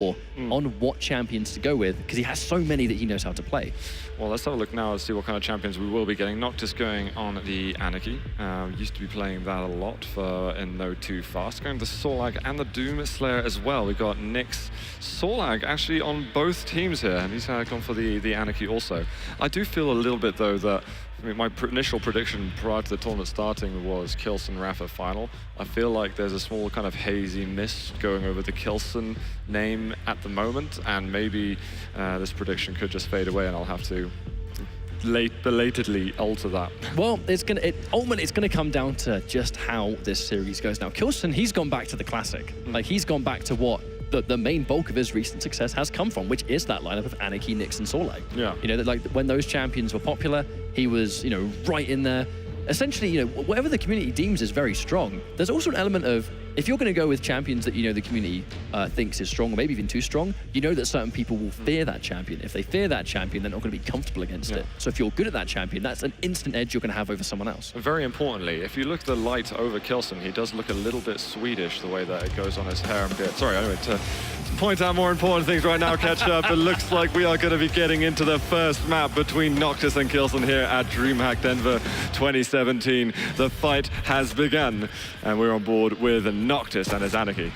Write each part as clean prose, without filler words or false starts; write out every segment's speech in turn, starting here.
on what champions to go with, because he has so many that he knows how to play. Well, let's have a look now and see what kind of champions we will be getting. Noctis going on the Anarchy. Used to be playing that a lot for in No 2 Fast. Going to Sorlag and the Doom Slayer as well. We got Nyx, Sorlag actually on both teams here, and he's gone for the Anarchy also. I do feel a little bit though that my initial prediction prior to the tournament starting was k1llsen Rafa final. I feel like there's a small kind of hazy mist going over the k1llsen name at the moment, and maybe this prediction could just fade away and I'll have to belatedly alter that. Well, ultimately it's gonna come down to just how this series goes. Now, k1llsen, he's gone back to the classic. Like, he's gone back to what the main bulk of his recent success has come from, which is that lineup of Anarchy, Nyx, and Sorlag. Yeah. You know, that like when those champions were popular, he was, you know, right in there. Essentially, you know, whatever the community deems is very strong, there's also an element of, if you're going to go with champions that you know the community thinks is strong, or maybe even too strong, you know that certain people will fear that champion. If they fear that champion, they're not going to be comfortable against it. So if you're good at that champion, that's an instant edge you're going to have over someone else. Very importantly, if you look at the light over k1llsen, he does look a little bit Swedish, the way that it goes on his hair and beard. Sorry, anyway, to point out more important things right now, catch up. It looks like we are going to be getting into the first map between Noctis and k1llsen here at DreamHack Denver 2017. The fight has begun, and we're on board with Noctis and his Anarchy.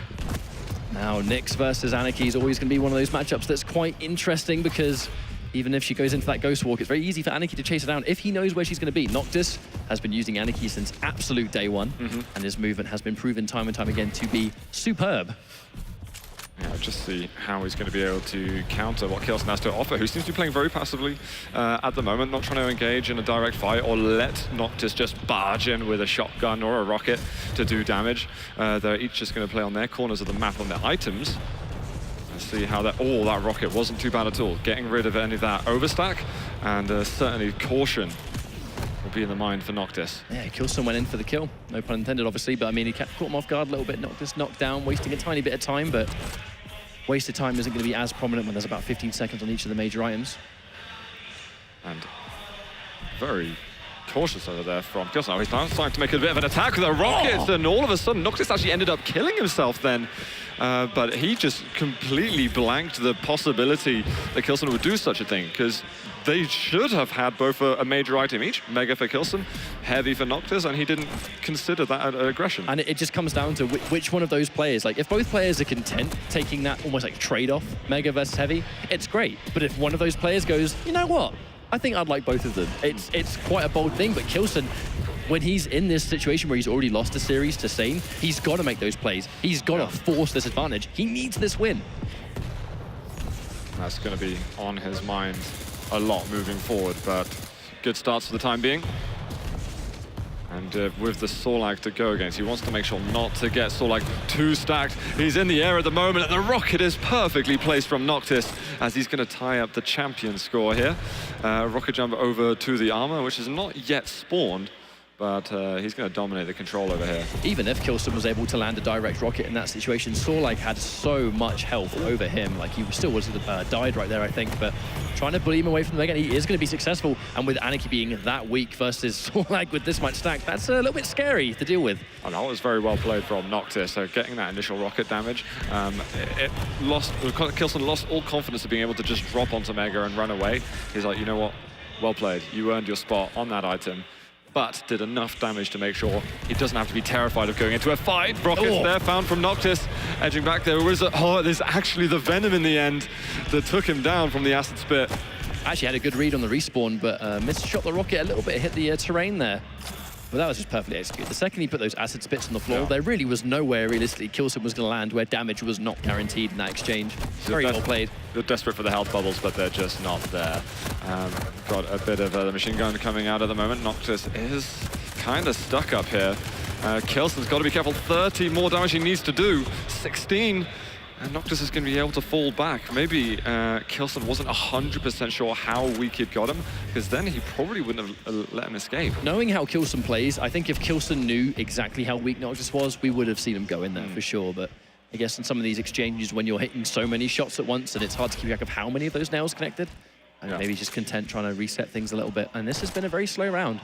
Now, Nyx versus Anarchy is always going to be one of those matchups that's quite interesting, because even if she goes into that Ghost Walk, it's very easy for Anarchy to chase her down if he knows where she's going to be. Noctis has been using Anarchy since absolute day one, and his movement has been proven time and time again to be superb. Yeah, just see how he's going to be able to counter what k1llsen has to offer, who seems to be playing very passively at the moment, not trying to engage in a direct fight or let Noctis just barge in with a shotgun or a rocket to do damage. They're each just going to play on their corners of the map on their items. Let's see how that... Oh, that rocket wasn't too bad at all. Getting rid of any of that overstack, and certainly caution will be in the mind for Noctis. Yeah, k1llsen went in for the kill. No pun intended, obviously, but I mean, he caught him off guard a little bit. Noctis knocked down, wasting a tiny bit of time, but wasted time isn't going to be as prominent when there's about 15 seconds on each of the major items. And very cautious over there from k1llsen. He's now starting to make a bit of an attack with a rocket, and all of a sudden Noctis actually ended up killing himself then. But he just completely blanked the possibility that k1llsen would do such a thing, because they should have had both a major item each. Mega for k1llsen, heavy for Noctis, and he didn't consider that aggression. And it just comes down to which one of those players, like if both players are content taking that almost like trade-off, Mega versus heavy, it's great. But if one of those players goes, you know what, I think I'd like both of them. It's quite a bold thing, but k1llsen, when he's in this situation where he's already lost a series to Sane, he's got to make those plays. He's got to force this advantage. He needs this win. That's going to be on his mind a lot moving forward, but good starts for the time being. And with the Sorlag to go against, he wants to make sure not to get Sorlag too stacked. He's in the air at the moment, and the rocket is perfectly placed from Noctis as he's going to tie up the champion score here. Rocket jump over to the armor, which is not yet spawned, but he's going to dominate the control over here. Even if k1llsen was able to land a direct rocket in that situation, Sorlag had so much health over him. Like, he still would have died right there, I think, but trying to bully him away from the Mega, he is going to be successful. And with Anarchy being that weak versus Sorlag with this much stack, that's a little bit scary to deal with. And that was very well played from Noctis. So getting that initial rocket damage, k1llsen lost all confidence of being able to just drop onto Mega and run away. He's like, you know what, well played. You earned your spot on that item, but did enough damage to make sure he doesn't have to be terrified of going into a fight. Rockets there found from Noctis, edging back there. There's actually the Venom in the end that took him down from the Acid Spit. Actually had a good read on the respawn, but misshot the rocket a little bit, hit the terrain there. But that was just perfectly executed. The second he put those acid spits on the floor, there really was nowhere realistically k1llsen was going to land where damage was not guaranteed in that exchange. Very well played. They're desperate for the health bubbles, but they're just not there. Got a bit of the machine gun coming out at the moment. Noctis is kind of stuck up here. k1llsen's got to be careful. 30 more damage he needs to do. 16. And Noctis is going to be able to fall back. Maybe k1llsen wasn't 100% sure how weak he'd got him, because then he probably wouldn't have let him escape. Knowing how k1llsen plays, I think if k1llsen knew exactly how weak Noctis was, we would have seen him go in there for sure. But I guess in some of these exchanges, when you're hitting so many shots at once, and it's hard to keep track of how many of those nails connected, maybe he's just content trying to reset things a little bit. And this has been a very slow round.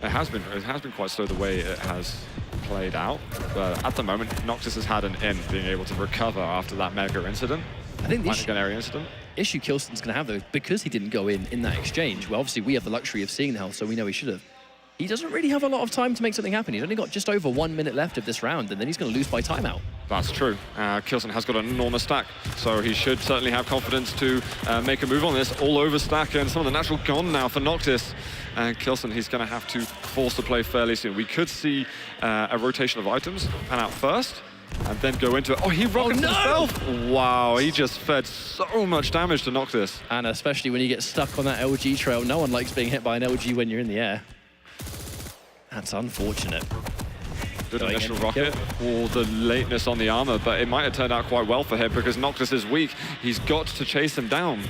It has been quite slow the way it has played out, but at the moment, Noctis has had an in being able to recover after that Mega incident. I think the area incident. issue k1llsen's going to have, though, because he didn't go in that exchange. Well, obviously, we have the luxury of seeing the health, so we know he should have. He doesn't really have a lot of time to make something happen. He's only got just over 1 minute left of this round, and then he's going to lose by timeout. That's true. k1llsen has got an enormous stack, so he should certainly have confidence to make a move on this. All over stack, and some of the natural gone now for Noctis. And k1llsen, he's going to have to force the play fairly soon. We could see a rotation of items pan out first, and then go into it. Oh, he rockets himself! Wow, he just fed so much damage to Noctis. And especially when you get stuck on that LG trail, no one likes being hit by an LG when you're in the air. That's unfortunate. Good initial rocket, or the lateness on the armor, but it might have turned out quite well for him because Noctis is weak. He's got to chase him down.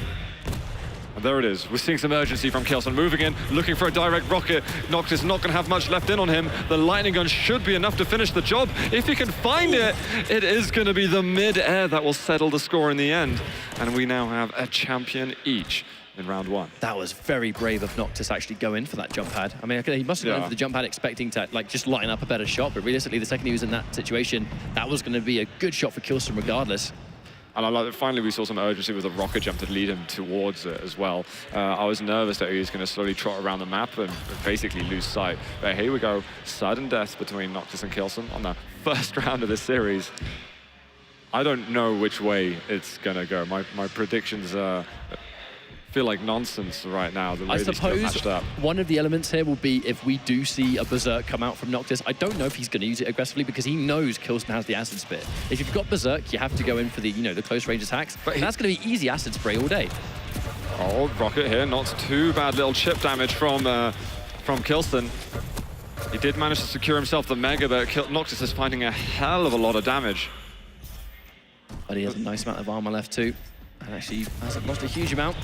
And there it is. We're seeing some urgency from k1llsen, moving in, looking for a direct rocket. Noctis not going to have much left in on him. The lightning gun should be enough to finish the job. If he can find it, it is going to be the mid-air that will settle the score in the end. And we now have a champion each in round 1. That was very brave of Noctis to actually go in for that jump pad. I mean, he must have gone for the jump pad expecting to like just line up a better shot, but realistically, the second he was in that situation, that was going to be a good shot for k1llsen regardless. And I like that finally we saw some urgency with a rocket jump to lead him towards it as well. I was nervous that he was going to slowly trot around the map and basically lose sight. But here we go, sudden death between Noctis and k1llsen on the first round of this series. I don't know which way it's going to go. My predictions feel like nonsense right now. The way I these two are suppose matched up. one of the elements here will be if we do see a Berserk come out from Noctis. I don't know if he's going to use it aggressively because he knows k1llsen has the acid spit. If you've got Berserk, you have to go in for the the close range attacks. But that's going to be easy acid spray all day. Oh, rocket here, not too bad. Little chip damage from k1llsen. He did manage to secure himself the Mega, but Noctis is finding a hell of a lot of damage. But he has a nice amount of armor left too, and actually hasn't lost a huge amount.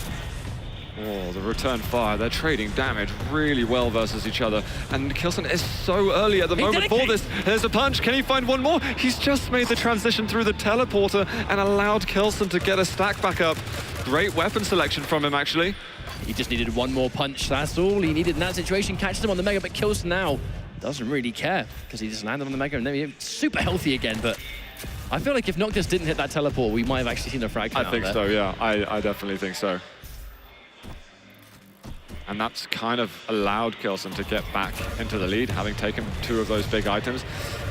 Oh, the return fire. They're trading damage really well versus each other. And k1llsen is so early at the moment for this. There's a punch. Can he find one more? He's just made the transition through the teleporter and allowed k1llsen to get a stack back up. Great weapon selection from him, actually. He just needed one more punch. That's all he needed in that situation. Catches him on the Mega, but k1llsen now doesn't really care because he just landed on the Mega and then he's super healthy again. But I feel like if Noctis didn't hit that teleport, we might have actually seen a frag come out I think there. so, yeah. I definitely think so. And that's kind of allowed k1llsen to get back into the lead, having taken 2 of those big items.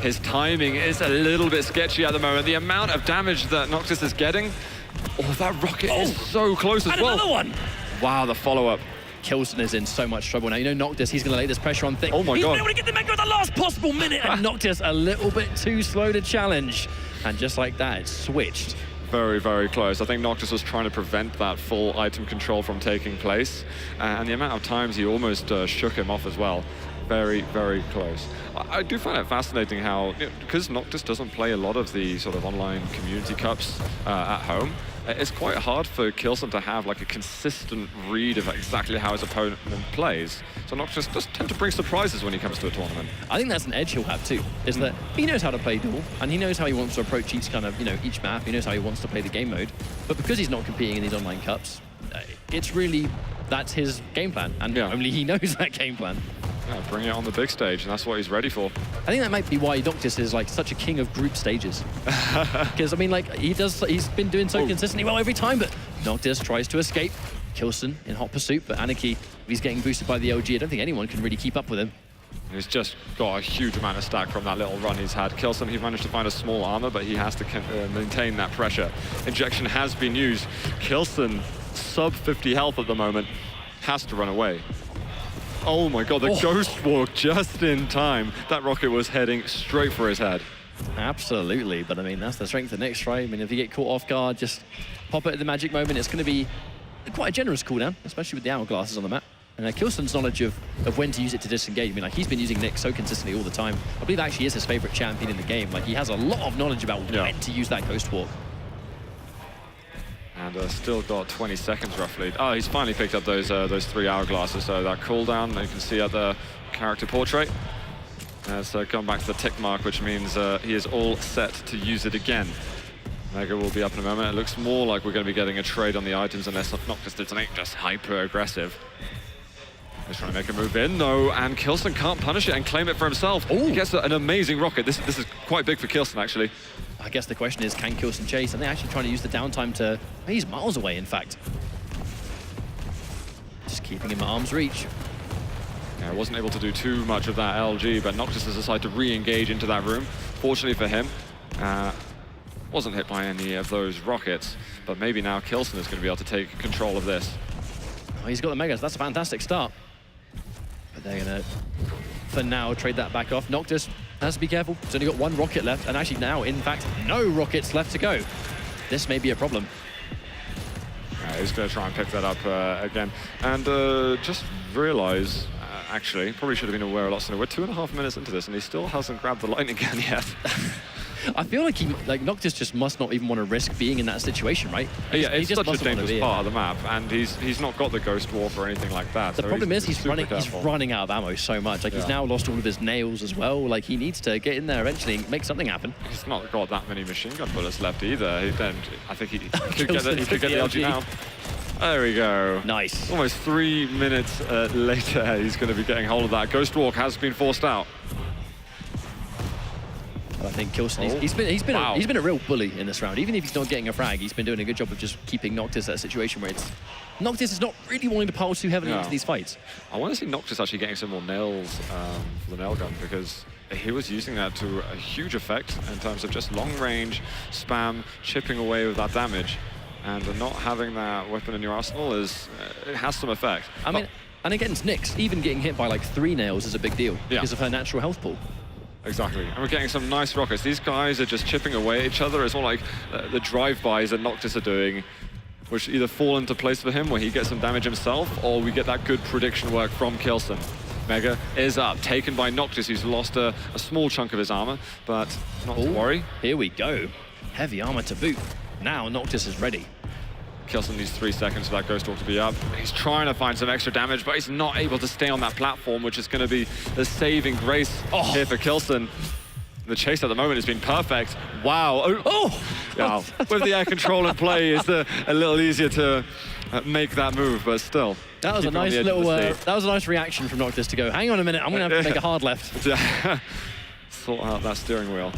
His timing is a little bit sketchy at the moment. The amount of damage that Noctis is getting, that rocket is so close as well. Another one! Wow, the follow-up. k1llsen is in so much trouble now. Noctis, he's going to lay this pressure on thick. Oh my God. He's been able to get the Mega at the last possible minute, and Noctis a little bit too slow to challenge. And just like that, it's switched. Very, very close. I think Noctis was trying to prevent that full item control from taking place. And the amount of times he almost shook him off as well. Very, very close. I do find it fascinating how, because Noctis doesn't play a lot of the sort of online community cups at home, it's quite hard for k1llsen to have like a consistent read of exactly how his opponent plays. So Noctis does tend to bring surprises when he comes to a tournament. I think that's an edge he'll have too, is that he knows how to play duel, and he knows how he wants to approach each kind of, each map. He knows how he wants to play the game mode. But because he's not competing in these online cups, it's really, that's his game plan, and only he knows that game plan. Yeah, bring it on the big stage, and that's what he's ready for. I think that might be why Noctis is like such a king of group stages. Because I mean, like he's been doing so consistently well every time, but Noctis tries to escape. k1llsen in hot pursuit, but Anarchy, if he's getting boosted by the LG, I don't think anyone can really keep up with him. He's just got a huge amount of stack from that little run he's had. k1llsen, he managed to find a small armor, but he has to maintain that pressure. Injection has been used. k1llsen, sub 50 health at the moment, has to run away. Oh my God, the Ghost Walk just in time. That rocket was heading straight for his head. Absolutely, but I mean, that's the strength of Nyx, right? I mean, if you get caught off guard, just pop it at the magic moment. It's going to be quite a generous cooldown, especially with the hourglasses on the map. And k1llsen's knowledge of when to use it to disengage. I mean, like, he's been using Nyx so consistently all the time. I believe actually is his favorite champion in the game. Like, he has a lot of knowledge about when to use that Ghost Walk. And still got 20 seconds roughly. Oh, he's finally picked up those 3 hourglasses. So that cooldown, you can see at the character portrait. Has gone back to the tick mark, which means he is all set to use it again. Mega will be up in a moment. It looks more like we're going to be getting a trade on the items unless Noctis did something just hyper aggressive. He's trying to make a move in, though, and k1llsen can't punish it and claim it for himself. Ooh. He gets an amazing rocket. This is quite big for k1llsen, actually. I guess the question is, can k1llsen chase? And they're actually trying to use the downtime to... He's miles away, in fact. Just keeping him at arm's reach. Yeah, wasn't able to do too much of that LG, but noctis has decided to re-engage into that room. Fortunately for him, wasn't hit by any of those rockets, but maybe now k1llsen is going to be able to take control of this. Oh, he's got the megas. That's a fantastic start. But they're going to, for now, trade that back off. Noctis has to be careful. He's only got one rocket left, and actually now, in fact, no rockets left to go. This may be a problem. He's going to try and pick that up again. And just realize, actually, probably should have been aware a lot sooner. We're 2.5 minutes into this, and he still hasn't grabbed the lightning gun yet. I feel like Noctis just must not even want to risk being in that situation, right? Yeah, it's just such a dangerous part in. of the map, and he's not got the Ghost Dwarf or anything like that. The problem is he's careful. running out of ammo so much. Like, he's now lost all of his nails as well. Like, he needs to get in there eventually and make something happen. He's not got that many machine gun bullets left either. I think he could get the LG now. There we go. Nice. Almost 3 minutes later, he's going to be getting hold of that. Ghost Walk has been forced out. I think k1llsen, he's been a real bully in this round. Even if he's not getting a frag, he's been doing a good job of just keeping Noctis at a situation where Noctis is not really wanting to pile too heavily into these fights. I want to see Noctis actually getting some more nails for the nail gun, because he was using that to a huge effect in terms of just long range spam, chipping away with that damage. And not having that weapon in your arsenal it has some effect. I mean, and against Nyx, even getting hit by like 3 nails is a big deal because of her natural health pool. Exactly, and we're getting some nice rockets. These guys are just chipping away at each other. It's more like the drive-bys that Noctis are doing, which either fall into place for him where he gets some damage himself, or we get that good prediction work from k1llsen. Mega is up, taken by Noctis, who's lost a small chunk of his armor, but not to worry. Here we go. Heavy armor to boot. Now Noctis is ready. k1llsen needs 3 seconds for that Ghost Walk to be up. He's trying to find some extra damage, but he's not able to stay on that platform, which is going to be the saving grace here for k1llsen. The chase at the moment has been perfect. Wow. Yeah. With the air control in play, it's a little easier to make that move, but still. That was a nice little. That was a nice reaction from Noctis to go, hang on a minute, I'm going to have to make a hard left. Sort out that steering wheel.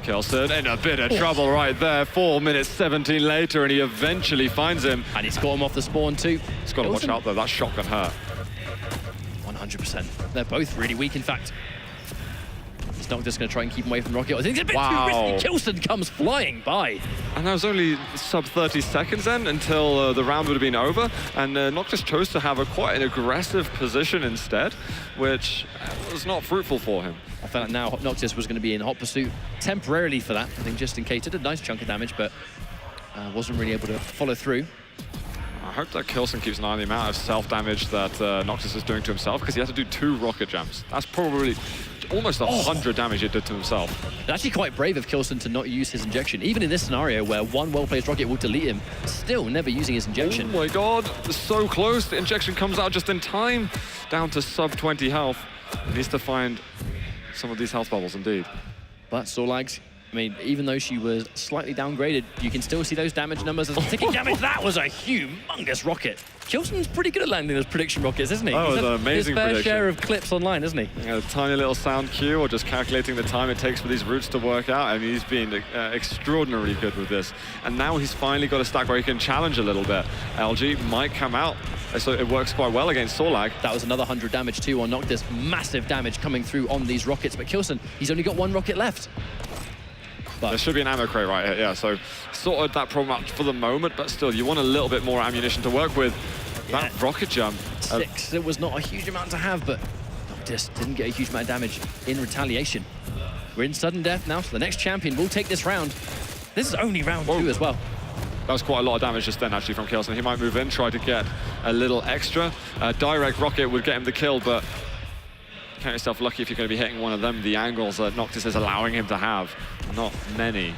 k1llsen in a bit of trouble right there. 4 minutes 17 later, and he eventually finds him. And he's got him off the spawn too. He's got to watch out though, that shot can hurt. 100%. They're both really weak, in fact. He's not just going to try and keep him away from Rocket. I think it's a bit too risky. k1llsen comes flying by. And that was only sub 30 seconds then until the round would have been over. And Noctis chose to have quite an aggressive position instead, which was not fruitful for him. I felt like now Noctis was going to be in hot pursuit temporarily for that. I think just in case. Did a nice chunk of damage, but wasn't really able to follow through. I hope that k1llsen keeps an eye on the amount of self-damage that Noctis is doing to himself, because he had to do 2 rocket jumps. That's probably almost 100 damage it did to himself. It's actually quite brave of k1llsen to not use his injection. Even in this scenario where one well-placed rocket will delete him, still never using his injection. Oh my god, so close. The injection comes out just in time. Down to sub 20 health. He needs to find some of these health bubbles indeed. But Sorlags, I mean, even though she was slightly downgraded, you can still see those damage numbers as ticking damage. That was a humongous rocket. k1llsen's pretty good at landing those prediction rockets, isn't he? That was an amazing prediction. His fair share of clips online, isn't he? A tiny little sound cue, or just calculating the time it takes for these routes to work out. I mean, he's been extraordinarily good with this. And now he's finally got a stack where he can challenge a little bit. LG might come out, so it works quite well against Sorlag. That was another 100 damage too on Noctis. Massive damage coming through on these rockets, but k1llsen, he's only got 1 rocket left. But there should be an ammo crate right here, yeah, so sorted that problem out for the moment, but still, you want a little bit more ammunition to work with. That rocket jump. 6, it was not a huge amount to have, but Noctis didn't get a huge amount of damage in retaliation. We're in sudden death now, so the next champion will take this round. This is only round 2 as well. That was quite a lot of damage just then, actually, from k1llsen. He might move in, try to get a little extra. Direct rocket would get him the kill, but count yourself lucky if you're going to be hitting one of them. The angles that Noctis is allowing him to have, not many.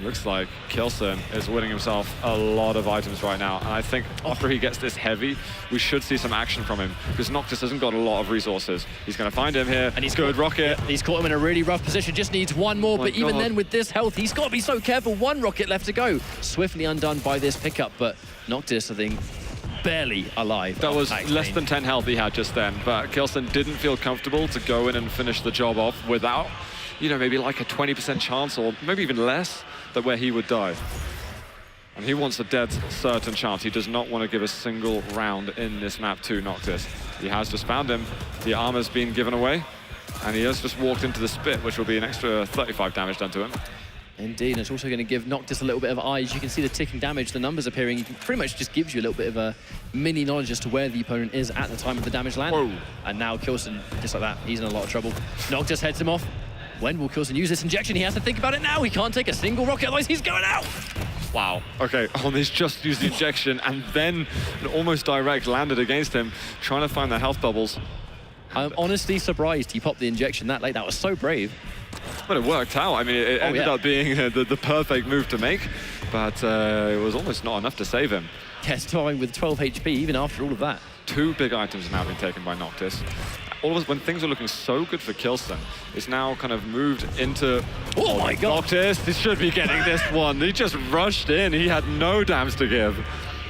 Looks like k1llsen is winning himself a lot of items right now. And I think after he gets this heavy, we should see some action from him, because Noctis hasn't got a lot of resources. He's going to find him here, and he's good rocket. He's caught him in a really rough position, just needs 1 more, but even then with this health, he's got to be so careful. 1 rocket left to go. Swiftly undone by this pickup, but Noctis, I think, barely alive. That was Pack less Lane. than 10 health he had just then, but k1llsen didn't feel comfortable to go in and finish the job off without, you know, maybe like a 20% chance or maybe even less that where he would die. And he wants a dead certain chance. He does not want to give a single round in this map to Noctis. He has just found him. The armor's been given away, and he has just walked into the spit, which will be an extra 35 damage done to him. Indeed, and it's also going to give Noctis a little bit of eyes. You can see the ticking damage, the numbers appearing. It pretty much just gives you a little bit of a mini knowledge as to where the opponent is at the time of the damage land. Whoa. And now k1llsen, just like that, he's in a lot of trouble. Noctis heads him off. When will k1llsen use this injection? He has to think about it now. He can't take a single rocket, otherwise he's going out. Wow. Okay, he's just used the injection and then an almost direct landed against him, trying to find the health bubbles. I'm honestly surprised he popped the injection that late. That was so brave. But it worked out. I mean, it ended up being the perfect move to make, but it was almost not enough to save him. Yes, dying with 12 HP even after all of that. 2 big items have now been taken by Noctis. All of us, when things are looking so good for k1llsen, it's now kind of moved into... Oh my God. Noctis, he should be getting this one. He just rushed in. He had no damage to give.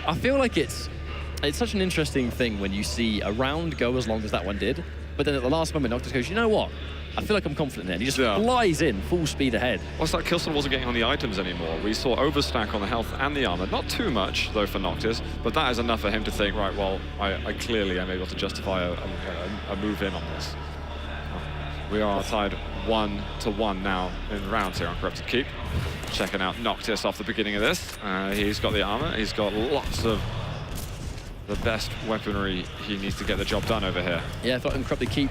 I feel like it's such an interesting thing when you see a round go as long as that one did, but then at the last moment, Noctis goes, you know what? I feel like I'm confident there. And he just flies in, full speed ahead. Well, it's like k1llsen wasn't getting on the items anymore. We saw overstack on the health and the armor. Not too much, though, for Noctis, but that is enough for him to think, right, well, I clearly am able to justify a move in on this. We are tied 1-1 now in rounds here on Corrupted Keep. Checking out Noctis off the beginning of this. He's got the armor. He's got lots of the best weaponry he needs to get the job done over here. Yeah, if I can Corrupted Keep,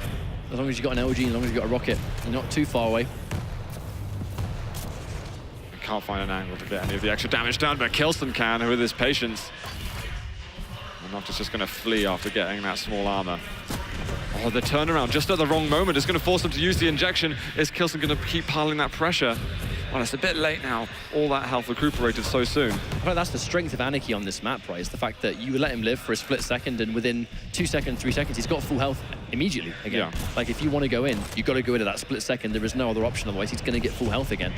as long as you've got an LG, as long as you've got a rocket, you're not too far away. Can't find an angle to get any of the extra damage done, but k1llsen can with his patience. And Noctis just going to flee after getting that small armor. Oh, the turnaround just at the wrong moment is going to force him to use the injection. Is k1llsen going to keep piling that pressure? Well, it's a bit late now. All that health recuperated so soon. I feel like that's the strength of Anarchy on this map, right? Is the fact that you let him live for a split second, and within 2 seconds, 3 seconds, he's got full health immediately again. Yeah. Like, if you want to go in, you've got to go into that split second. There is no other option, otherwise he's going to get full health again.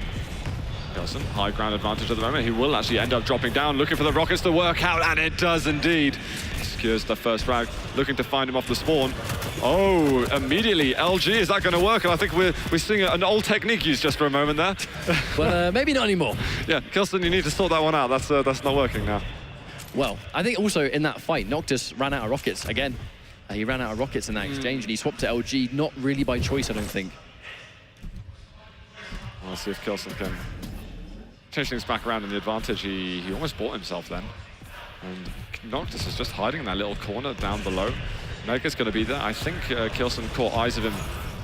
k1llsen, high ground advantage at the moment. He will actually end up dropping down, looking for the rockets to work out, and it does indeed. Secures the first frag, looking to find him off the spawn. Oh, immediately, LG, is that going to work? And I think we're seeing an old technique used just for a moment there. Well, maybe not anymore. Yeah, k1llsen, you need to sort that one out. That's not working now. Well, I think also in that fight, Noctis ran out of rockets again. He ran out of rockets in that exchange, and he swapped to LG, not really by choice, I don't think. Let's see if k1llsen can change things back around in the advantage. He almost bought himself then. And Noctis is just hiding in that little corner down below. Mega's going to be there. I think k1llsen caught eyes of him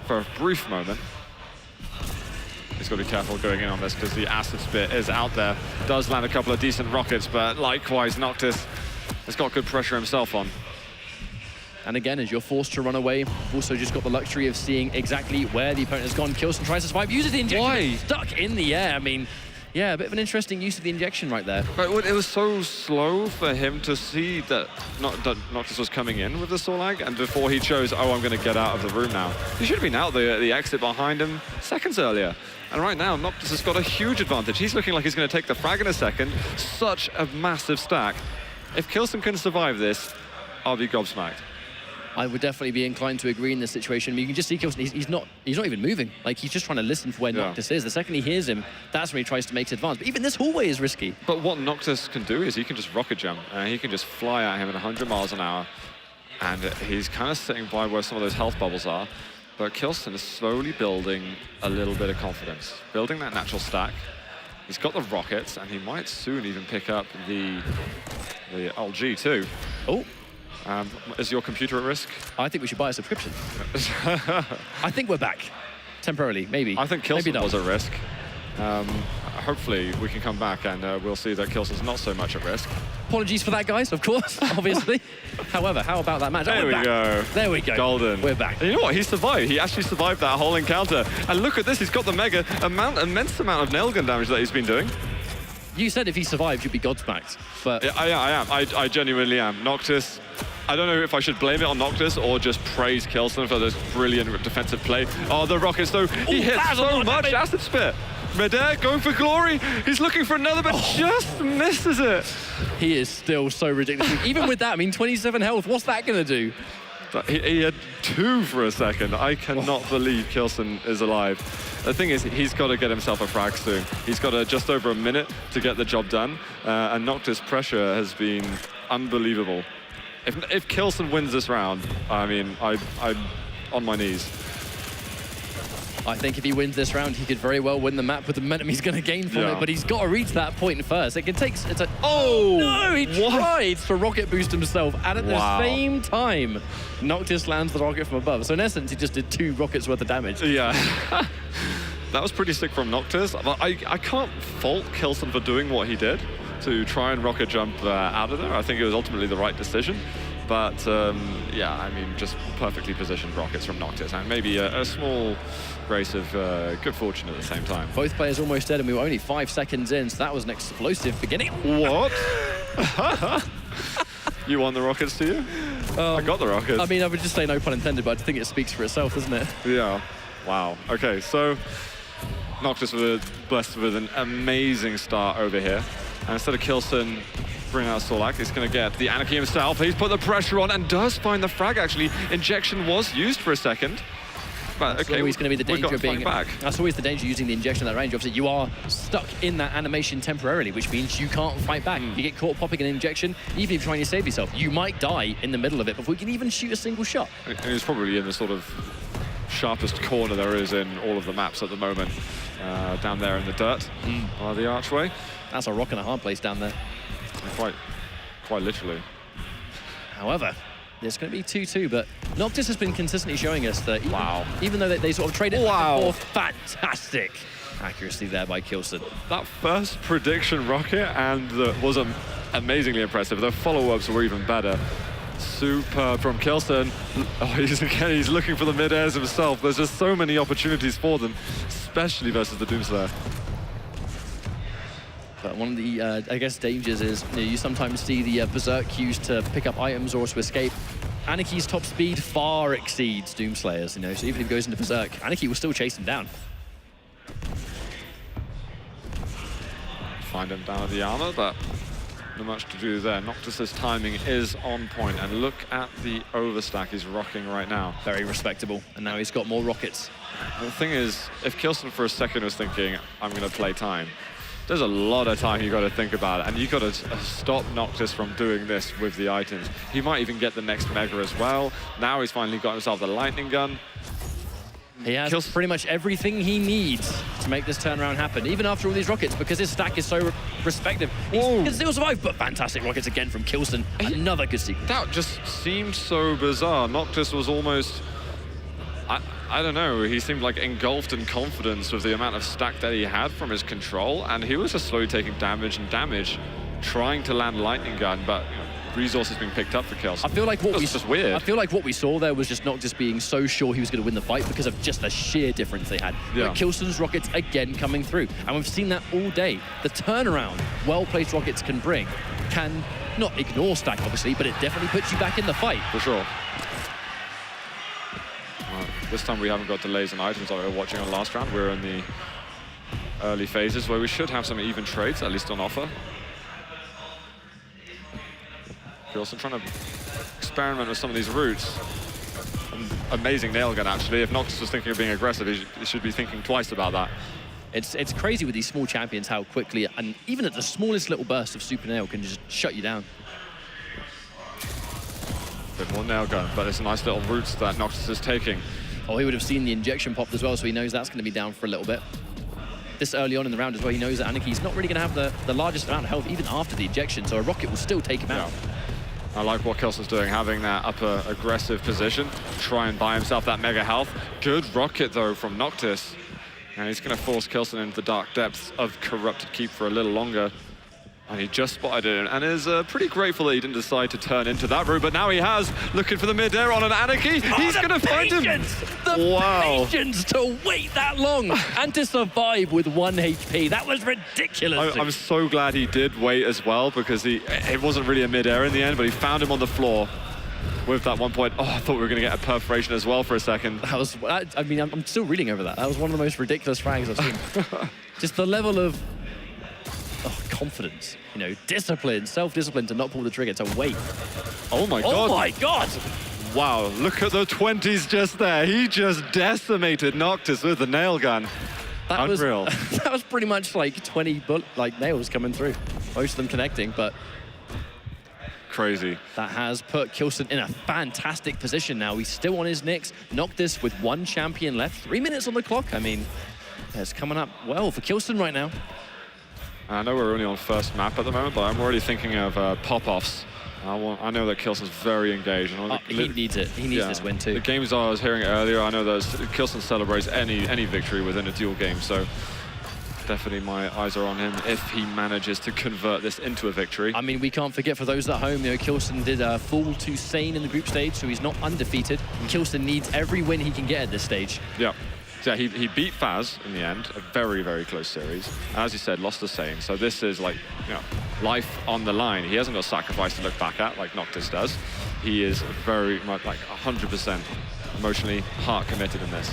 for a brief moment. He's got to be careful going in on this because the acid spit is out there. Does land a couple of decent rockets, but likewise, Noctis has got good pressure himself on. And again, as you're forced to run away, you've also just got the luxury of seeing exactly where the opponent has gone. k1llsen tries to survive, uses the injection. Why? It's stuck in the air. I mean, yeah, a bit of an interesting use of the injection right there. But it was so slow for him to see that Noctis was coming in with the Sorlag, and before he chose, oh, I'm going to get out of the room now. He should have been out the exit behind him seconds earlier. And right now, Noctis has got a huge advantage. He's looking like he's going to take the frag in a second. Such a massive stack. If k1llsen can survive this, I'll be gobsmacked. I would definitely be inclined to agree in this situation. I mean, you can just see k1llsen, he's not even moving. Like, he's just trying to listen for where Noctis is. The second he hears him, that's when he tries to make his advance. But even this hallway is risky. But what Noctis can do is he can just rocket jump. He can just fly at him at 100 miles an hour. And he's kind of sitting by where some of those health bubbles are. But k1llsen is slowly building a little bit of confidence. Building that natural stack. He's got the rockets, and he might soon even pick up the LG too. Oh. Is your computer at risk? I think we should buy a subscription. I think we're back. Temporarily, maybe. I think k1llsen was at risk. Hopefully we can come back and we'll see that k1llsen's not so much at risk. Apologies for that, guys, of course, obviously. However, how about that match? There we go. There we go. Golden. We're back. And you know what? He survived. He actually survived that whole encounter. And look at this. He's got the mega immense amount of nail gun damage that he's been doing. You said if he survived, you'd be godsmacked. But yeah, I am. I genuinely am. Noctis, I don't know if I should blame it on Noctis or just praise k1llsen for this brilliant defensive play. Oh, the rockets, though. He hit so much acid spit. Midair, going for glory. He's looking for another, but just misses it. He is still so ridiculous. Even with that, I mean, 27 health, what's that going to do? He had 2 for a second. I cannot believe k1llsen is alive. The thing is, he's got to get himself a frag soon. He's got just over a minute to get the job done, and Noctis' pressure has been unbelievable. If k1llsen wins this round, I mean, I'm on my knees. I think if he wins this round, he could very well win the map with the momentum he's going to gain from it, but he's got to reach that point first. It can take... Oh, no, he tried to rocket boost himself, and at the same time, Noctis lands the rocket from above. So in essence, he just did 2 rockets worth of damage. Yeah. That was pretty sick from Noctis. I can't fault k1llsen for doing what he did to try and rocket jump out of there. I think it was ultimately the right decision. But yeah, I mean, just perfectly positioned rockets from Noctis, and maybe a small grace of good fortune at the same time. Both players almost dead, and we were only 5 seconds in, so that was an explosive beginning. What? You won the rockets, do you? I got the rockets. I mean, I would just say no pun intended, but I think it speaks for itself, doesn't it? Yeah. Wow. Okay, so Noctis was blessed with an amazing start over here. And instead of k1llsen bringing out Solak, he's going to get the Anarchy himself. He's put the pressure on and does find the frag, actually. Injection was used for a second. But that's always going to be the danger of being back. That's always the danger using the injection at that range. Obviously, you are stuck in that animation temporarily, which means you can't fight back. You get caught popping an injection, even if you're trying to save yourself, you might die in the middle of it before you can even shoot a single shot. And he's probably in the sort of sharpest corner there is in all of the maps at the moment, down there in the dirt by the archway. That's a rock and a hard place down there. Quite literally. However, it's going to be 2-2, but Noctis has been consistently showing us that even though they sort of traded back and forth, fantastic accuracy there by k1llsen. That first prediction rocket was amazingly impressive. The follow-ups were even better. Superb from k1llsen. Oh, he's looking for the mid-airs himself. There's just so many opportunities for them, especially versus the Doomslayer. But one of the, I guess, dangers is you sometimes see the Berserk used to pick up items or to escape. Anarchy's top speed far exceeds Doomslayer's, so even if he goes into Berserk, Anarchy will still chase him down. Find him down at the armor, but not much to do there. Noctis' timing is on point, and look at the overstack he's rocking right now. Very respectable, and now he's got more rockets. The thing is, if k1llsen for a second was thinking, I'm going to play time, there's a lot of time you got to think about it, and you got to stop Noctis from doing this with the items. He might even get the next Mega as well. Now he's finally got himself the lightning gun. He has pretty much everything he needs to make this turnaround happen, even after all these rockets, because his stack is so respective. He can still survive, but fantastic rockets again from k1llsen. Another good sequence. That just seemed so bizarre. Noctis was almost... I don't know, he seemed like engulfed in confidence with the amount of stack that he had from his control, and he was just slowly taking damage, trying to land lightning gun, but resources being picked up for k1llsen. I feel like weird. I feel like what we saw there was just Noctis being so sure he was going to win the fight because of just the sheer difference they had. Yeah. But k1llsen's rockets again coming through, and we've seen that all day. The turnaround well-placed rockets can bring can not ignore stack, obviously, but it definitely puts you back in the fight. For sure. This time we haven't got delays on items like we were watching on last round. We're in the early phases where we should have some even trades, at least on offer. k1llsen trying to experiment with some of these routes. Amazing nail gun, actually. If Noctis was thinking of being aggressive, he should be thinking twice about that. It's crazy with these small champions how quickly, and even at the smallest little burst of super nail, can just shut you down. Bit more nail gun, but it's a nice little routes that Noctis is taking. Oh, he would have seen the injection popped as well, so he knows that's going to be down for a little bit. This early on in the round as well, he knows that Anarchy's not really going to have the largest amount of health even after the injection, so a rocket will still take him out. I like what k1llsen's doing, having that upper aggressive position, try and buy himself that mega health. Good rocket, though, from Noctis. And he's going to force k1llsen into the dark depths of Corrupted Keep for a little longer. And he just spotted it, and is pretty grateful that he didn't decide to turn into that route, but now he has, looking for the mid-air on an Anarchy. He's going to find him. The patience to wait that long and to survive with 1 HP. That was ridiculous. I'm so glad he did wait as well, because it wasn't really a mid-air in the end, but he found him on the floor. with that 1 point. Oh, I thought we were going to get a perforation as well for a second. That was, I mean, I'm still reading over that. That was one of the most ridiculous frags I've seen. Just the level of confidence, you know, discipline, self-discipline to not pull the trigger, to wait. Oh my God. Oh my God! Wow, look at the 20s just there. He just decimated Noctis with the nail gun. That Unreal. That was pretty much like 20 nails coming through, most of them connecting, but crazy. that has put k1llsen in a fantastic position now. He's still on his Nyx. Noctis with 1 champion left, 3 minutes on the clock. I mean, it's coming up well for k1llsen right now. I know we're only on first map at the moment, but I'm already thinking of pop-offs. I know that k1llsen's very engaged. He needs it. He needs this win too. The games I was hearing earlier, I know that k1llsen celebrates any victory within a duel game, so definitely my eyes are on him if he manages to convert this into a victory. I mean, we can't forget, for those at home, you know, k1llsen did fall to Sane in the group stage, so he's not undefeated. k1llsen needs every win he can get at this stage. Yeah. So yeah, he beat Faz in the end, a very, very close series. As you said, lost to Sane. So this is like, you know, life on the line. He hasn't got sacrifice to look back at like Noctis does. He is very much like 100% emotionally heart committed in this.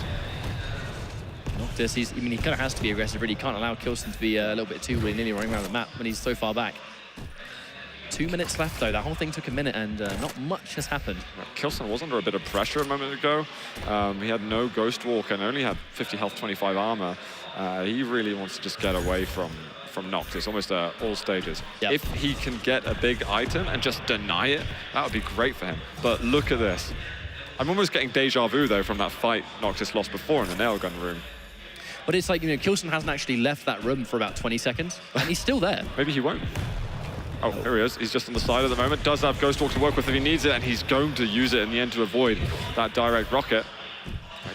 Noctis, he kind of has to be aggressive, really. He can't allow k1llsen to be a little bit too willy-nilly running around the map when he's so far back. 2 minutes left, though. That whole thing took a minute, and not much has happened. k1llsen was under a bit of pressure a moment ago. He had no Ghost Walk and only had 50 health, 25 armor. He really wants to just get away from Noctis, almost all stages. Yep. If he can get a big item and just deny it, that would be great for him. But look at this. I'm almost getting deja vu, though, from that fight Noctis lost before in the nail gun room. But it's like, you know, k1llsen hasn't actually left that room for about 20 seconds, and he's still there. Maybe he won't. Oh, here he is. He's just on the side at the moment. Does have Ghost Walk to work with if he needs it, and he's going to use it in the end to avoid that direct rocket.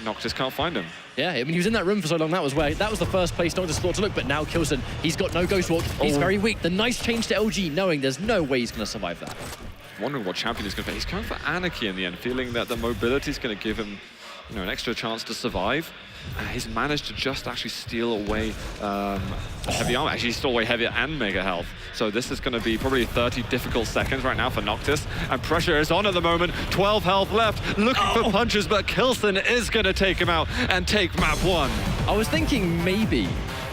Noctis can't find him. Yeah, I mean, he was in that room for so long. That was the first place Noctis thought to look, but now k1llsen, he's got no Ghost Walk. He's very weak. The nice change to LG, knowing there's no way he's going to survive that. Wondering what champion he's going to play. He's going for Anarchy in the end, feeling that the mobility is going to give him, you know, an extra chance to survive. He's managed to just actually steal away heavy armor. Actually, he stole away heavy and mega health. So this is going to be probably 30 difficult seconds right now for Noctis. And pressure is on at the moment. 12 health left, looking for punches, but k1llsen is going to take him out and take map 1. I was thinking maybe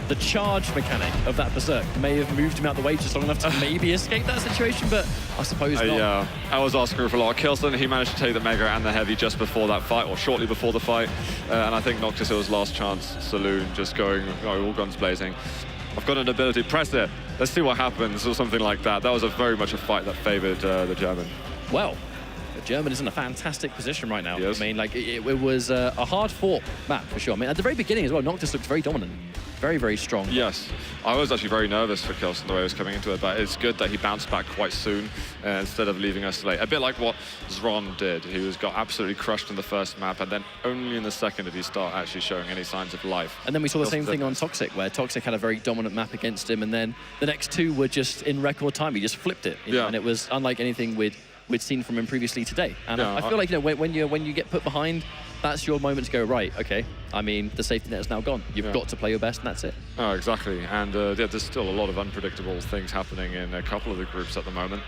the charge mechanic of that Berserk may have moved him out the way just long enough to maybe escape that situation, but I suppose not. Yeah, I was asking for a lot. k1llsen, he managed to take the mega and the heavy just before that fight, or shortly before the fight. And I think Noctis, it was last chance saloon, just going all guns blazing. I've got an ability, press it. Let's see what happens, or something like that. That was very much a fight that favored the German. Well, the German is in a fantastic position right now. Yes. I mean, like, it was a hard-fought map, for sure. I mean, at the very beginning as well, Noctis looked very dominant. Very, very strong. Yes. I was actually very nervous for k1llsen the way he was coming into it, but it's good that he bounced back quite soon instead of leaving us late. A bit like what Zron did. He got absolutely crushed in the first map, and then only in the second did he start actually showing any signs of life. And then we saw the same thing on Toxic, where Toxic had a very dominant map against him, and then the next two were just in record time. He just flipped it. You know, and it was unlike anything we'd seen from him previously today. And I feel like, you know, when you get put behind, that's your moment to go, right, okay. I mean, the safety net is now gone. You've got to play your best, and that's it. Oh, exactly. And there's still a lot of unpredictable things happening in a couple of the groups at the moment.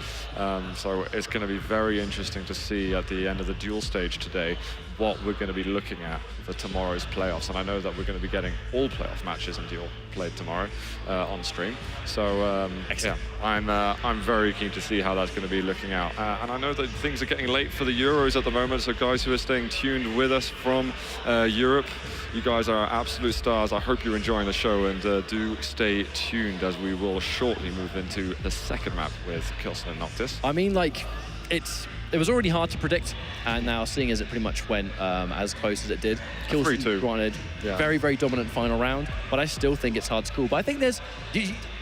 So it's going to be very interesting to see at the end of the duel stage today what we're going to be looking at for tomorrow's playoffs. And I know that we're going to be getting all playoff matches in duel played tomorrow on stream. So yeah, I'm very keen to see how that's going to be looking out. And I know that things are getting late for the Euros at the moment. So guys who are staying tuned with us from Europe, you guys are absolute stars. I hope you're enjoying the show, and do stay tuned as we will shortly move into the second map with k1llsen and Noctis. I mean, like, it was already hard to predict, and now seeing as it pretty much went as close as it did, k1llsen granted, very, very dominant final round, but I still think it's hard to call. But I think there's,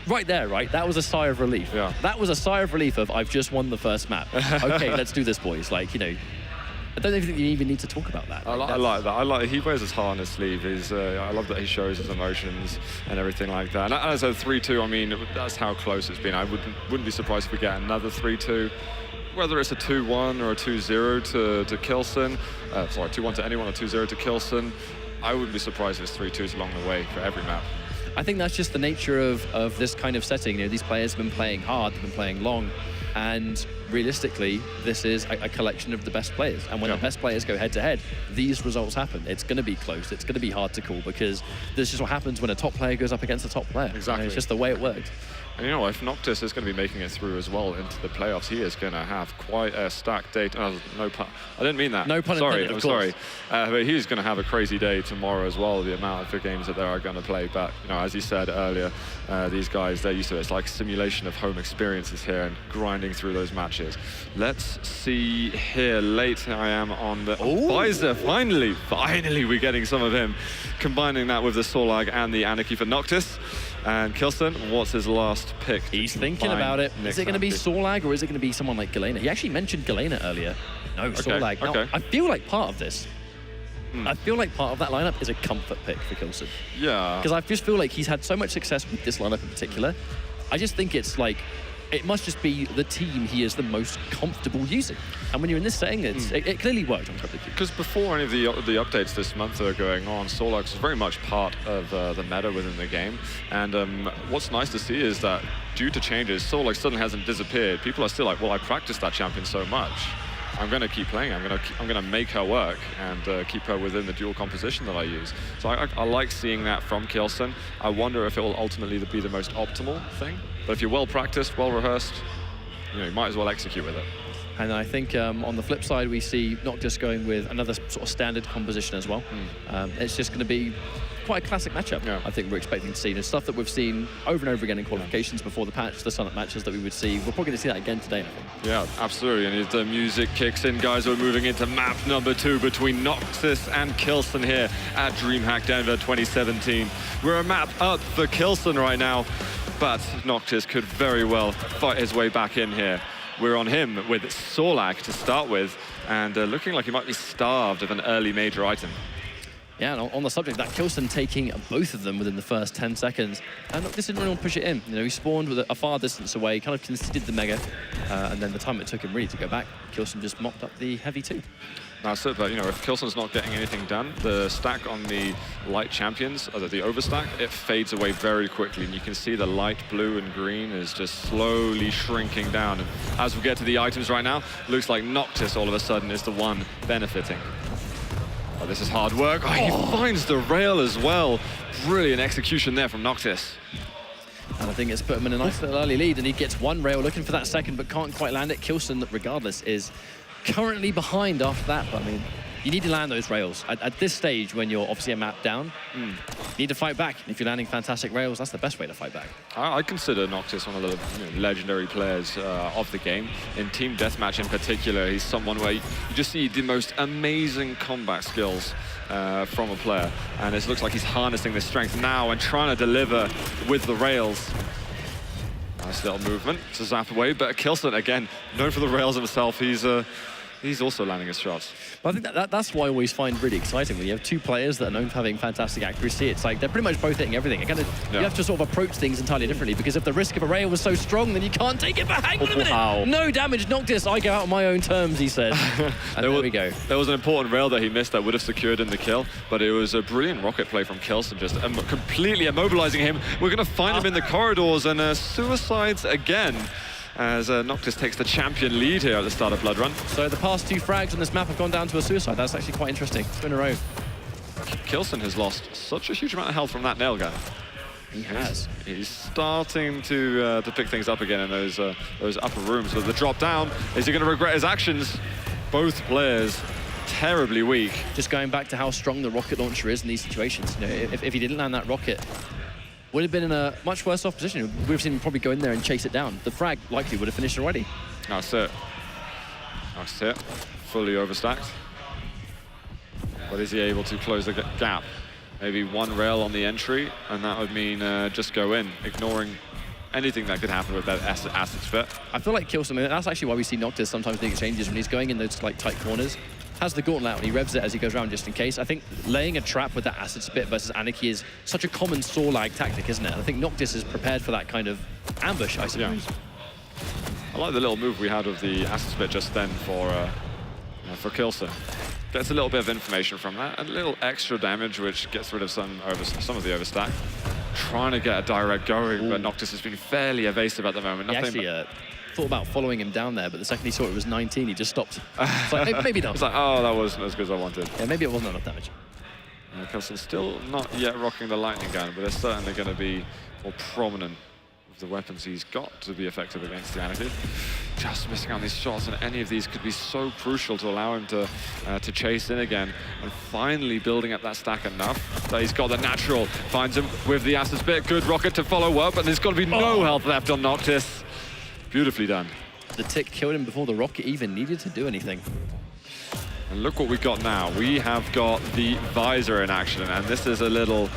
right there, right? That was a sigh of relief. Yeah. That was a sigh of relief of, I've just won the first map. Okay, let's do this, boys. Like, you know, I don't think you even need to talk about that. I like that. He wears his heart on his sleeve. I love that he shows his emotions and everything like that. And as a 3-2, I mean, that's how close it's been. I wouldn't be surprised if we get another 3-2. Whether it's a 2-1 or a 2-0 to k1llsen, sorry, 2-1 to anyone or 2-0 to k1llsen, I wouldn't be surprised if it's 3-2s along the way for every map. I think that's just the nature of this kind of setting. You know, these players have been playing hard, they've been playing long, and realistically, this is a collection of the best players. And when the best players go head-to-head, these results happen. It's going to be close. It's going to be hard to call, because this is just what happens when a top player goes up against a top player. Exactly. You know, it's just the way it works. And you know, if Noctis is going to be making it through as well into the playoffs, he is going to have quite a stacked day. No pun. I didn't mean that. No pun intended, of course. Sorry. But he's going to have a crazy day tomorrow as well, the amount of games that they are going to play. But, you know, as you said earlier, these guys, they're used to it. It's like simulation of home experiences here and grinding through those matches. Let's see here. Late I am on the Visor. Finally, we're getting some of him. Combining that with the Sorlag and the Anarchy for Noctis. And k1llsen, what's his last pick? He's thinking about it. Is it going to be Sorlag, or is it going to be someone like k1llsen? He actually mentioned k1llsen earlier. No, Sorlag. Now, I feel like part of this, I feel like part of that lineup is a comfort pick for k1llsen. Yeah. Because I just feel like he's had so much success with this lineup in particular. I just think it's like, it must just be the team he is the most comfortable using. And when you're in this setting, it clearly worked on Public. Because before any of the updates this month that are going on, Sorlag was very much part of the meta within the game. And what's nice to see is that due to changes, Sorlag suddenly hasn't disappeared. People are still like, well, I practiced that champion so much. I'm going to keep playing. I'm going to make her work and keep her within the dual composition that I use. So I like seeing that from k1llsen. I wonder if it will ultimately be the most optimal thing. But if you're well practiced, well rehearsed, you know, you might as well execute with it. And I think on the flip side, we see Noctis going with another sort of standard composition as well. It's just going to be quite a classic matchup. I think we're expecting to see. The stuff that we've seen over and over again in qualifications before the patch, the Summit matches that we would see. We're probably going to see that again today, I think. Yeah, absolutely. And as the music kicks in, guys, we're moving into map number 2 between Noctis and k1llsen here at DreamHack Denver 2017. We're a map up for k1llsen right now, but Noctis could very well fight his way back in here. We're on him with Sorlag to start with, and looking like he might be starved of an early major item. Yeah, and on the subject of that, k1llsen taking both of them within the first 10 seconds. And Noctis didn't really want to push it in. You know, he spawned with a far distance away, kind of conceded the mega, and then the time it took him really to go back, k1llsen just mopped up the heavy 2. That's it, but you know, if k1llsen's not getting anything done, the stack on the light champions, the overstack, it fades away very quickly, and you can see the light blue and green is just slowly shrinking down. And as we get to the items right now, looks like Noctis all of a sudden is the one benefiting. Oh, this is hard work. Oh, he finds the rail as well. Brilliant execution there from Noctis. And I think it's put him in a nice little early lead, and he gets one rail looking for that second, but can't quite land it. k1llsen, regardless, is currently behind after that. But I mean, you need to land those rails. At this stage, when you're obviously a map down, you need to fight back. If you're landing fantastic rails, that's the best way to fight back. I consider Noctis one of the legendary players of the game. In Team Deathmatch in particular, he's someone where you just see the most amazing combat skills from a player. And it looks like he's harnessing this strength now and trying to deliver with the rails. Nice little movement to zap away, but k1llsen, again, known for the rails himself, he's also landing his shots. But I think that's what I always find really exciting when you have two players that are known for having fantastic accuracy. It's like they're pretty much both hitting everything. You have to sort of approach things entirely differently, because if the risk of a rail was so strong, then you can't take it back. Hang on a minute. Wow. No damage, Noctis. I go out on my own terms, he said. And there we go. There was an important rail that he missed that would have secured him the kill, but it was a brilliant rocket play from k1llsen, just completely immobilizing him. We're going to find him in the corridors, and suicides again, as Noctis takes the champion lead here at the start of Blood Run. So the past 2 frags on this map have gone down to a suicide. That's actually quite interesting. 2 in a row. k1llsen has lost such a huge amount of health from that nail gun. He has. He's starting to pick things up again in those upper rooms. But the drop down, is he going to regret his actions? Both players terribly weak. Just going back to how strong the rocket launcher is in these situations. You know, if he didn't land that rocket, would have been in a much worse off position. We've seen him probably go in there and chase it down. The frag likely would have finished already. That's it. That's it. Fully overstacked. But is he able to close the gap? Maybe one rail on the entry, and that would mean just go in, ignoring anything that could happen with that acid spit. I feel like k1llsen, that's actually why we see Noctis sometimes doing exchanges when he's going in those like tight corners. Has the gauntlet out and he revs it as he goes around just in case. I think laying a trap with that acid spit versus Anarchy is such a common Sorlag tactic, isn't it? And I think Noctis is prepared for that kind of ambush, I suppose. Yeah. I like the little move we had with the acid spit just then for k1llsen. Gets a little bit of information from that, and a little extra damage, which gets rid of some of the overstack. trying to get a direct going, but Noctis has been fairly evasive at the moment. He actually thought about following him down there, but the second he saw it was 19, he just stopped. It's like, maybe not. It's like, oh, that wasn't as good as I wanted. Yeah, maybe it wasn't enough damage. k1llsen still not yet rocking the lightning gun, but they're certainly going to be more prominent with the weapons he's got to be effective against the Anarchy. Just missing out these shots, and any of these could be so crucial to allow him to chase in again, and finally building up that stack enough that he's got the natural. Finds him with the Ass's bit. Good rocket to follow up, and there's got to be no health left on Noctis. Beautifully done. The tick killed him before the rocket even needed to do anything. And look what we've got now. We have got the visor in action, and this is a little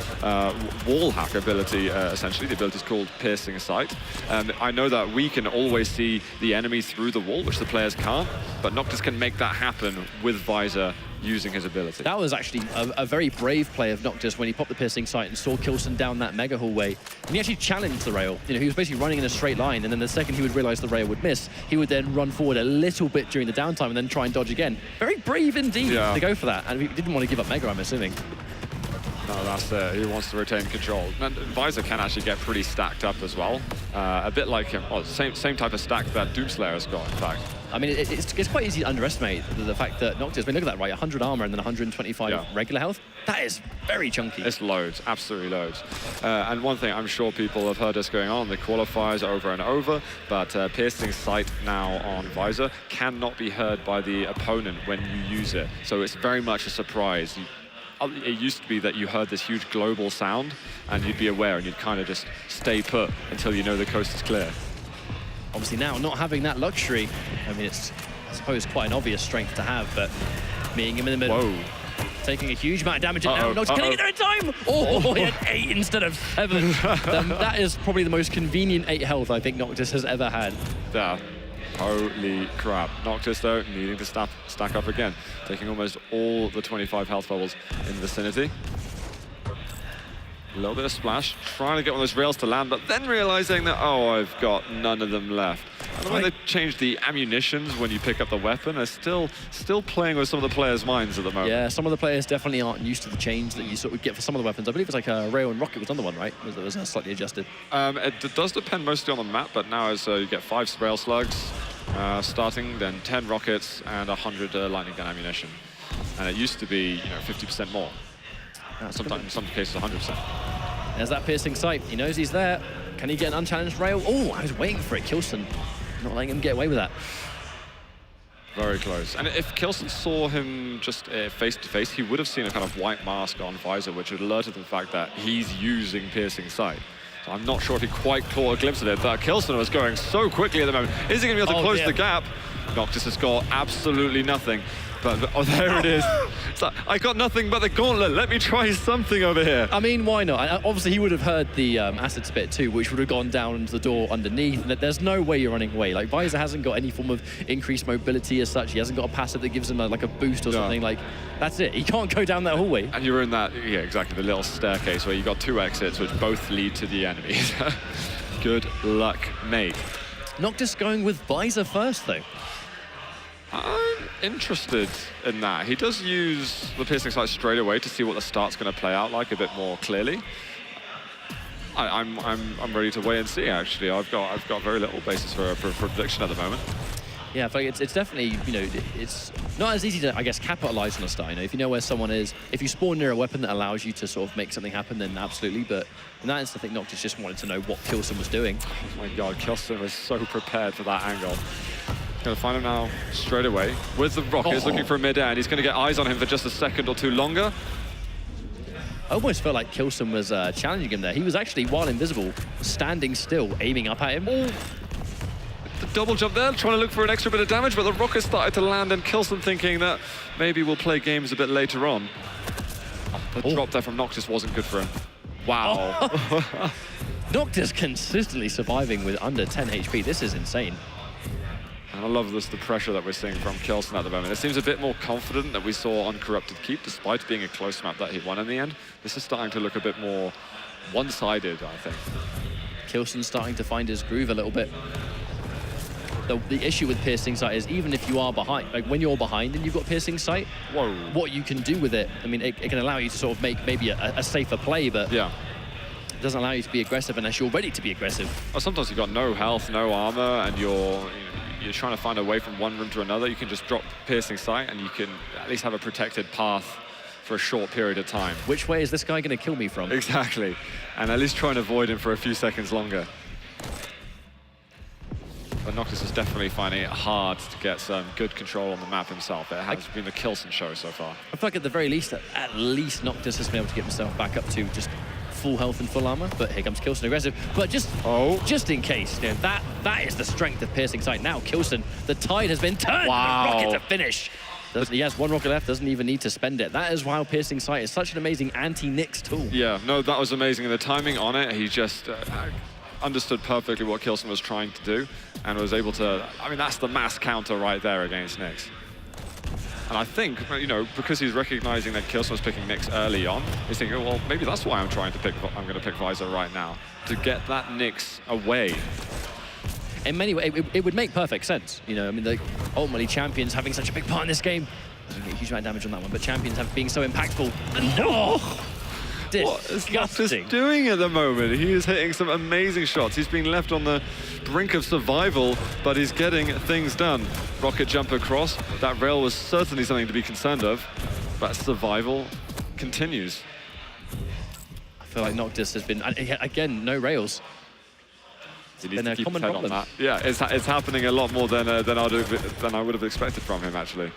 wall hack ability, essentially. The ability is called Piercing Sight. And I know that we can always see the enemy through the wall, which the players can't, but Noctis can make that happen with visor using his ability. That was actually a very brave play of Noctis when he popped the Piercing Sight and saw k1llsen down that mega hallway. And he actually challenged the rail. You know, he was basically running in a straight line, and then the second he would realize the rail would miss, he would then run forward a little bit during the downtime and then try and dodge again. Very brave indeed to go for that. And he didn't want to give up mega, I'm assuming. No, that's it. He wants to retain control. And visor can actually get pretty stacked up as well. A bit like him. Well, same type of stack that Doomslayer has got, in fact. I mean, it's quite easy to underestimate the fact that Noctis, I mean, look at that, right? 100 armor and then 125 regular health. That is very chunky. It's loads, absolutely loads. And one thing I'm sure people have heard us going on, the qualifiers over and over, but Piercing Sight now on visor cannot be heard by the opponent when you use it. So it's very much a surprise. It used to be that you heard this huge global sound and you'd be aware and you'd kind of just stay put until you know the coast is clear. Obviously now not having that luxury, I mean, it's, I suppose, quite an obvious strength to have, but being him in the middle, taking a huge amount of damage, and now Noctis, can he get there in time? Oh, he had 8 instead of 7. That is probably the most convenient 8 health I think Noctis has ever had. Yeah. Holy crap. Noctis, though, needing to stack up again, taking almost all the 25 health bubbles in the vicinity. A little bit of splash, trying to get one of those rails to land, but then realizing that, oh, I've got none of them left. And the way they changed the ammunitions when you pick up the weapon, they're still playing with some of the players' minds at the moment. Yeah, some of the players definitely aren't used to the change that you sort of get for some of the weapons. I believe it's like a rail and rocket was another one, right? It was slightly adjusted. It does depend mostly on the map, but now as you get 5 rail slugs starting, then 10 rockets and 100 lightning gun ammunition. And it used to be, 50% more. Sometimes, in some cases, 100%. There's that Piercing Sight. He knows he's there. Can he get an unchallenged rail? Oh, I was waiting for it. k1llsen not letting him get away with that. Very close. And if k1llsen saw him just face to face, he would have seen a kind of white mask on visor, which would alert him to the fact that he's using Piercing Sight. So I'm not sure if he quite caught a glimpse of it, but k1llsen was going so quickly at the moment. Is he going to be able to close the gap? Noctis has got absolutely nothing. But there it is. It's like, I got nothing but the gauntlet. Let me try something over here. I mean, why not? Obviously, he would have heard the acid spit too, which would have gone down into the door underneath. There's no way you're running away. Like, visor hasn't got any form of increased mobility as such. He hasn't got a passive that gives him like a boost or something. Like, that's it. He can't go down that hallway. And you're in that, yeah, exactly, the little staircase where you've got 2 exits, which both lead to the enemies. Good luck, mate. Noctis going with visor first, though. I'm interested in that. He does use the Piercing Sight straight away to see what the start's going to play out like a bit more clearly. I'm ready to wait and see. Actually, I've got very little basis for prediction at the moment. Yeah, I think it's definitely, it's not as easy to, I guess, capitalize on a start. If you know where someone is, if you spawn near a weapon that allows you to sort of make something happen, then absolutely. But in that instance, I think Noctis just wanted to know what k1llsen was doing. Oh my God, k1llsen was so prepared for that angle. Going to find him now straight away with the rockets, looking for a mid-air, and he's going to get eyes on him for just a second or two longer. I almost felt like k1llsen was challenging him there. He was actually, while invisible, standing still, aiming up at him. The double jump there, trying to look for an extra bit of damage, but the rocket started to land, and k1llsen thinking that maybe we'll play games a bit later on. The drop there from Noctis wasn't good for him. Wow. Noctis consistently surviving with under 10 HP. This is insane. And I love the pressure that we're seeing from k1llsen at the moment. It seems a bit more confident that we saw on Corrupted Keep, despite being a close map that he won in the end. This is starting to look a bit more one-sided, I think. k1llsen starting to find his groove a little bit. The issue with Piercing Sight is even if you are behind, like when you're behind and you've got Piercing Sight, what you can do with it, I mean, it can allow you to sort of make maybe a safer play, but doesn't allow you to be aggressive unless you're ready to be aggressive. Well, sometimes you've got no health, no armor, and you're trying to find a way from one room to another. You can just drop piercing sight, and you can at least have a protected path for a short period of time. Which way is this guy going to kill me from? Exactly, and at least try and avoid him for a few seconds longer. But Noctis is definitely finding it hard to get some good control on the map himself. It has been the k1llsen show so far. I feel like at the very least, Noctis has been able to get himself back up to just full health and full armor. But here comes k1llsen aggressive. But just in case, that is the strength of piercing sight. Now k1llsen, the tide has been turned. Wow. Rocket to finish. He has one rocket left, doesn't even need to spend it. That is why piercing sight is such an amazing anti-Nyx tool. Yeah, no, that was amazing. And the timing on it, he just understood perfectly what k1llsen was trying to do and was able to, I mean, that's the mass counter right there against Nyx. And I think, because he's recognizing that k1llsen was picking Nyx early on, he's thinking, well, maybe that's why I'm going to pick Visor right now, to get that Nyx away. In many ways, it would make perfect sense. I mean, ultimately, champions having such a big part in this game. Doesn't get a huge amount of damage on that one, but champions being so impactful. What is Noctis doing at the moment? He is hitting some amazing shots. He's being left on the brink of survival, but he's getting things done. Rocket jump across. That rail was certainly something to be concerned of, but survival continues. I feel like Noctis has been, again, no rails. He needs to keep his head on that. Yeah, it's happening a lot more than I would have expected from him, actually.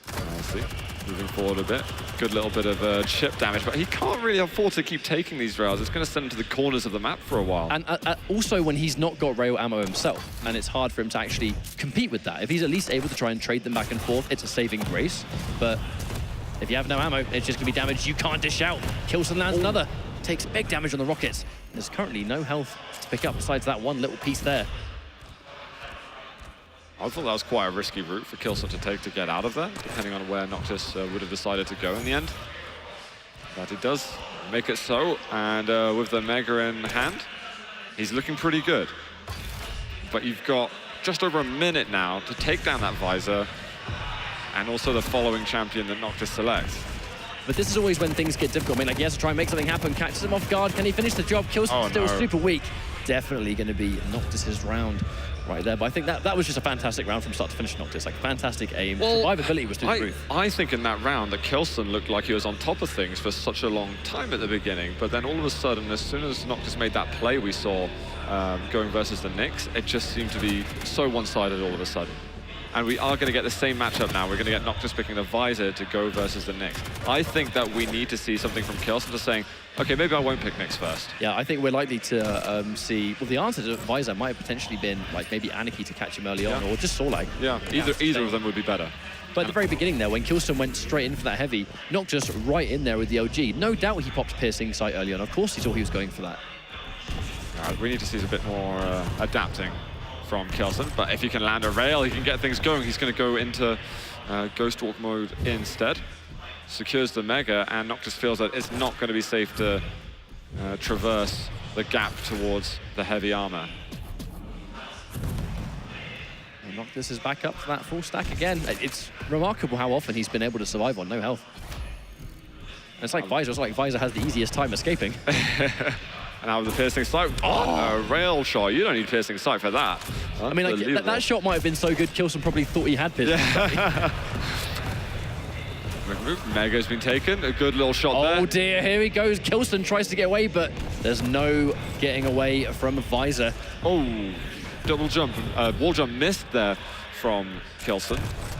Let's see, moving forward a bit. Good little bit of chip damage, but he can't really afford to keep taking these rails. It's going to send him to the corners of the map for a while. And also when he's not got rail ammo himself, and it's hard for him to actually compete with that. If he's at least able to try and trade them back and forth, it's a saving grace. But if you have no ammo, it's just going to be damage you can't dish out. k1llsen lands another. Takes big damage on the rockets. There's currently no health to pick up besides that one little piece there. I thought that was quite a risky route for k1llsen to take to get out of there, depending on where Noctis would have decided to go in the end. But he does make it so, and with the Mega in hand, he's looking pretty good. But you've got just over a minute now to take down that Visor, and also the following champion that Noctis selects. But this is always when things get difficult. I mean, he has to try and make something happen, catches him off guard. Can he finish the job? k1llsen's still super weak. Definitely going to be Noctis's round right there. But I think that was just a fantastic round from start to finish, Noctis. Like, fantastic aim. Well, survivability was through the roof. I think in that round that k1llsen looked like he was on top of things for such a long time at the beginning. But then all of a sudden, as soon as Noctis made that play we saw going versus the Nyx, it just seemed to be so one-sided all of a sudden. And we are going to get the same matchup now. We're going to get Noctis picking the Visor to go versus the Nyx. I think that we need to see something from k1llsen just saying, okay, maybe I won't pick Nyx first. Yeah, I think we're likely to see, well, the answer to Visor might have potentially been like maybe Anarchy to catch him early on, or just Sorlag. Yeah, either of them would be better. But at the very beginning there, when k1llsen went straight in for that heavy, Noctis right in there with the OG. No doubt he popped piercing sight early on. Of course he saw he was going for that. We need to see a bit more adapting from k1llsen, but if he can land a rail, he can get things going. He's going to go into Ghost Walk mode instead. Secures the Mega, and Noctis feels that it's not going to be safe to traverse the gap towards the heavy armor. And Noctis is back up for that full stack again. It's remarkable how often he's been able to survive on no health. And it's like Visor has the easiest time escaping. And now with the piercing sight, a rail shot. You don't need piercing sight for that. I mean, like, that shot might have been so good, k1llsen probably thought he had piercing sight. Mega's been taken. A good little shot there. Oh dear, here he goes. k1llsen tries to get away, but there's no getting away from Visor. Oh, double jump. Wall jump missed there from k1llsen.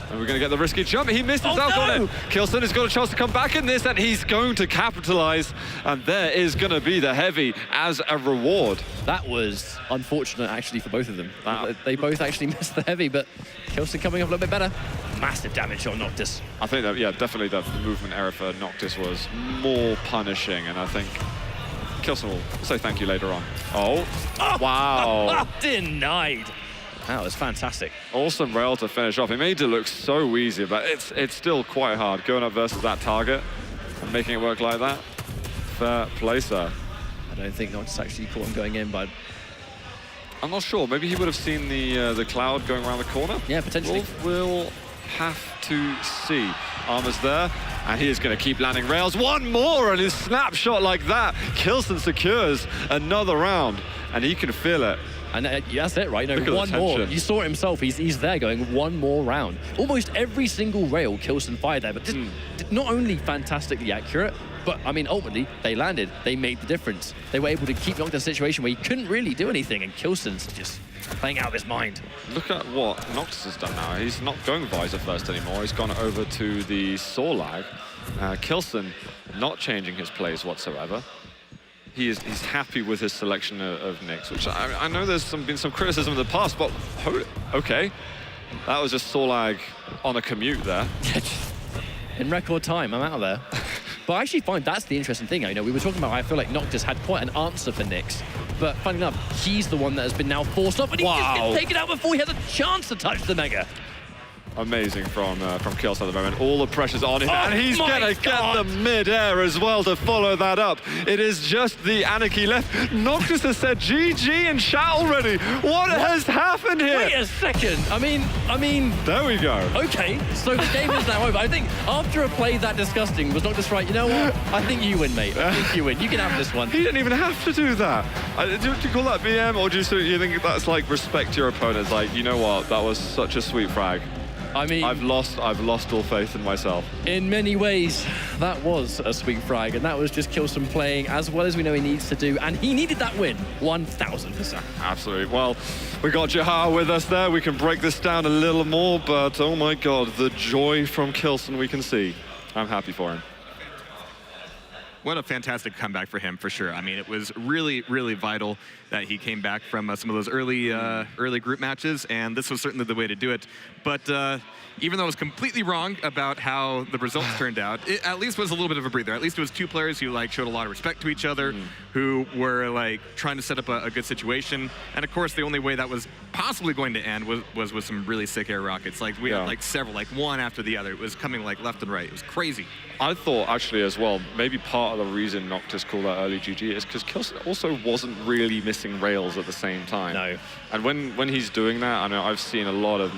And we're going to get the risky jump. He misses out on it. k1llsen has got a chance to come back in this, and he's going to capitalize. And there is going to be the heavy as a reward. That was unfortunate, actually, for both of them. They both actually missed the heavy, but k1llsen coming up a little bit better. Massive damage on Noctis. I think that, yeah, definitely the movement error for Noctis was more punishing, and I think k1llsen will say thank you later on. Oh, wow. Denied. That was fantastic. Awesome rail to finish off. It made it look so easy, but it's still quite hard going up versus that target and making it work like that. Fair play, sir. I don't think Noctis actually caught him going in, but I'm not sure. Maybe he would have seen the cloud going around the corner. Yeah, potentially. We'll have to see. Armor's there, and he is going to keep landing rails. One more, and his snapshot like that, k1llsen secures another round, and he can feel it. And that's it, right? No, one more. You saw it himself. He's there going one more round. Almost every single rail k1llsen fired there, but just not only fantastically accurate, but I mean, ultimately, they landed. They made the difference. They were able to keep Noctis in a situation where he couldn't really do anything, and k1llsen's just playing out of his mind. Look at what Noctis has done now. He's not going visor first anymore. He's gone over to the Sorlag. k1llsen not changing his plays whatsoever. He's happy with his selection of Nyx, which I know there's been some criticism in the past, but okay. That was just Sorlag on a commute there. In record time, I'm out of there. But I actually find that's the interesting thing. You know, we were talking about, I feel like Noctis had quite an answer for Nyx, but funny enough, he's the one that has been now forced up, and he just gets taken out before he has a chance to touch the Mega. Amazing from k1llsen at the moment. All the pressure's on him, and he's gonna get the mid-air as well to follow that up. It is just the Anarchy left. Noctis has said GG in chat already. What has happened here? Wait a second. I mean. There we go. Okay, so the game is now over. I think after a play that disgusting, was Noctis right? You know what? I think you win, mate. I think you win. You can have this one. He didn't even have to do that. Do you call that BM, or do you think that's like respect your opponents? Like, you know what? That was such a sweet frag. I mean, I've lost all faith in myself. In many ways, that was a sweet frag, and that was just k1llsen playing as well as we know he needs to do, and he needed that win, 1000%. Absolutely. Well, we got Jahar with us there. We can break this down a little more, but oh my God, the joy from k1llsen we can see. I'm happy for him. What a fantastic comeback for him, for sure. I mean, it was really, really vital that he came back from some of those early group matches, and this was certainly the way to do it. But even though I was completely wrong about how the results turned out, it at least was a little bit of a breather. At least it was two players who showed a lot of respect to each other, who were trying to set up a good situation. And of course, the only way that was possibly going to end was with some really sick air rockets. We had several, one after the other. It was coming left and right. It was crazy. I thought actually as well, maybe part of the reason Noctis called that early GG is because k1llsen also wasn't really missing rails at the same time. No. And when he's doing that, I know I've seen a lot of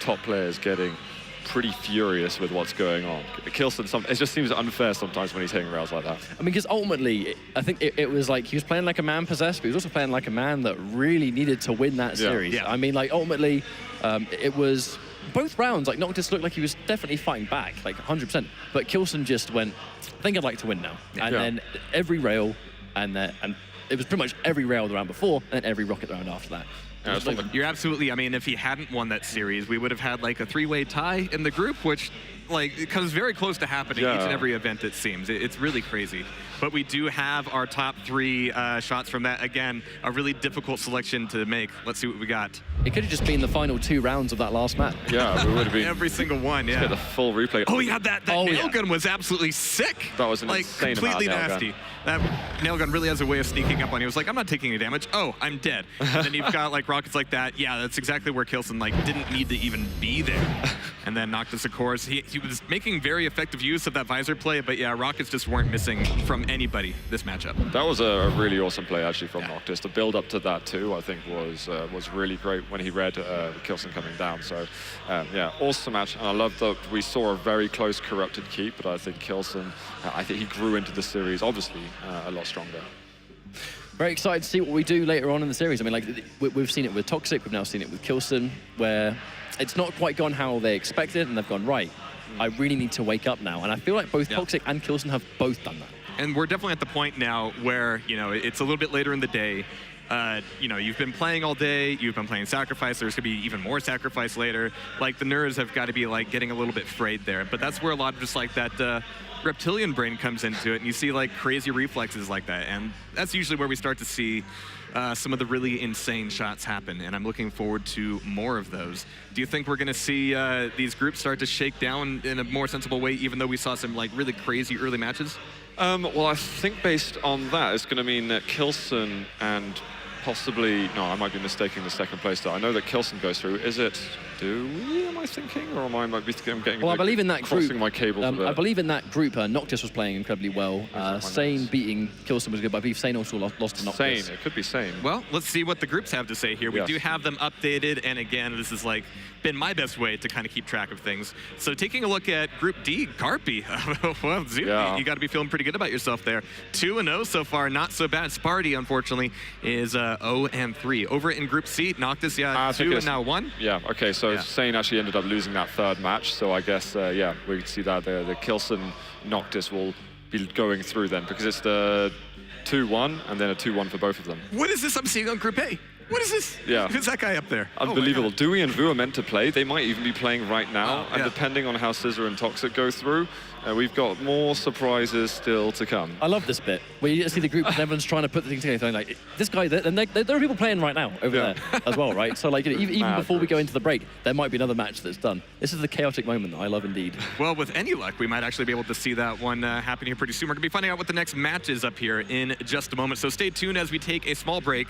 top players getting pretty furious with what's going on. k1llsen, it just seems unfair sometimes when he's hitting rails like that. I mean, because ultimately, I think it was like he was playing like a man possessed, but he was also playing like a man that really needed to win that series. Yeah. I mean, ultimately, it was both rounds. Noctis looked like he was definitely fighting back, 100%. But k1llsen just went, I think I'd like to win now. And then every rail, and it was pretty much every rail the round before, and then every rocket the round after that. You're absolutely, I mean, if he hadn't won that series, we would have had a three-way tie in the group, which it comes very close to happening each and every event, it seems. It's really crazy. But we do have our top three shots from that. Again, a really difficult selection to make. Let's see what we got. It could have just been the final 2 rounds of that last map. Yeah, we would have been. Every single one, yeah. Get the full replay. Oh, yeah, that nail gun was absolutely sick. That was an insane completely amount of nail nasty. gun. That nail gun really has a way of sneaking up on you. It was I'm not taking any damage. Oh, I'm dead. And then you've got rockets like that. Yeah, that's exactly where k1llsen didn't need to even be there. And then Noctis, of course, he was making very effective use of that visor play, but yeah, rockets just weren't missing from anybody this matchup. That was a really awesome play actually from Noctis. The build up to that too, I think was really great when he read k1llsen coming down. So yeah, awesome match, and I love that we saw a very close corrupted keep, but I think k1llsen, I think he grew into the series obviously a lot stronger. Very excited to see what we do later on in the series. I mean, we've seen it with Toxic, we've now seen it with k1llsen, where it's not quite gone how they expected, and they've gone, right, I really need to wake up now. And I feel like both Toxic and k1llsen have both done that. And we're definitely at the point now where, it's a little bit later in the day. You've been playing all day, you've been playing Sacrifice, there's going to be even more Sacrifice later. The nerves have got to be getting a little bit frayed there. But that's where a lot of just that reptilian brain comes into it, and you see crazy reflexes like that. And that's usually where we start to see some of the really insane shots happen, and I'm looking forward to more of those. Do you think we're going to see these groups start to shake down in a more sensible way, even though we saw some really crazy early matches? Well, I think based on that, it's going to mean that k1llsen and possibly, no, I might be mistaking the second place though. I know that k1llsen goes through. Is it, am I thinking? Or am I might be I'm getting Well, I believe in that crossing group, my cables I believe in that group, Noctis was playing incredibly well. Sane beating k1llsen was good, but I believe Sane also lost to Noctis. Sane, it could be Sane. Well, let's see what the groups have to say here. We do have them updated, and again, this is like been my best way to kind of keep track of things. So taking a look at Group D, Carpi. Well, Zumi, you got to be feeling pretty good about yourself there. 2-0 so far, not so bad. Sparty, unfortunately, is 0-3. Over in Group C, Noctis, 2 and now 1. Yeah, okay, so Sane actually ended up losing that third match, so I guess, yeah, we can see that the k1llsen Noctis will be going through then, because it's the 2-1 and then a 2-1 for both of them. What is this I'm seeing on Group A? What is this? Yeah. Who's that guy up there? Unbelievable. Dewey and Vu are meant to play. They might even be playing right now. And depending on how Scissor and Toxic go through, we've got more surprises still to come. I love this bit where you see the group and everyone's trying to put things together. Like this guy, and there are people playing right now over there as well, right? So like even before we go into the break, there might be another match that's done. This is the chaotic moment that I love indeed. Well, with any luck, we might actually be able to see that one happen here pretty soon. We're going to be finding out what the next match is up here in just a moment. So stay tuned as we take a small break.